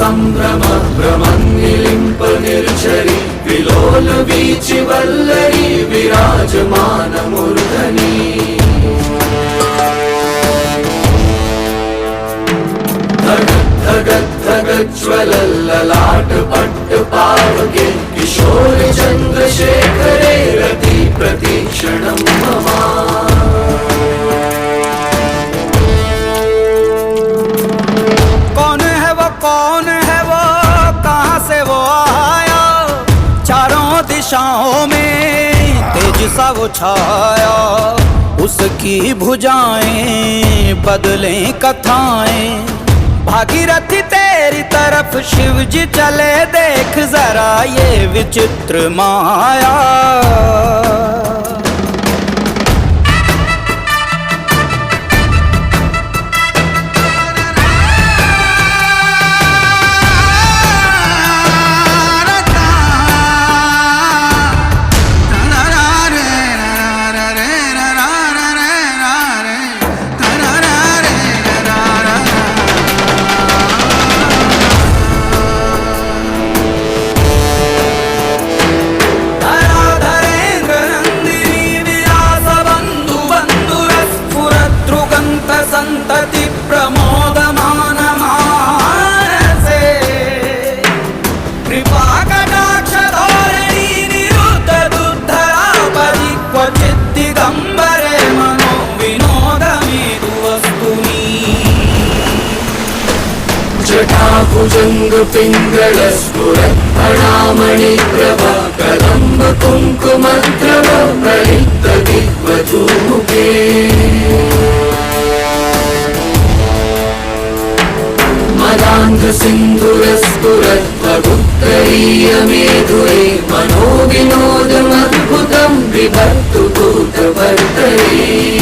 సంభ్రమ భ్రమన్నిలింప నిర్ఝరి విలోల వీచి వల్లరి విరాజమాన మూర్ధని ध्वलल्ललाट पट्ट पावके किशोर चंद्रशेखरे रति प्रतीक्षणं मम कौन है वो कहाँ से वो आया चारों दिशाओं में तेज सा वो छाया उसकी भुजाएं बदलें कथाएं भागीरथी तेरी तरफ शिव जी चले देख जरा ये विचित्र माया संतति प्रमोदमान मानसे कृपा कटाक्ष धोरणी निरुद्ध दुद्धरा परि क्वचित् दिगंबरे मनो विनोदमेतु वस्तुनि जटाभुजंग पिंगल स्फुरत् फणामणि प्रभा कदम्ब कुंकुमद्रव प्रलिप्त दिग्वधूमुखे मदान्ध सिन्धुरस्फुरत्वगुप्तरीय मेधुरे मनो विनोदमद्भुतं बिभर्तु भूतभर्तरे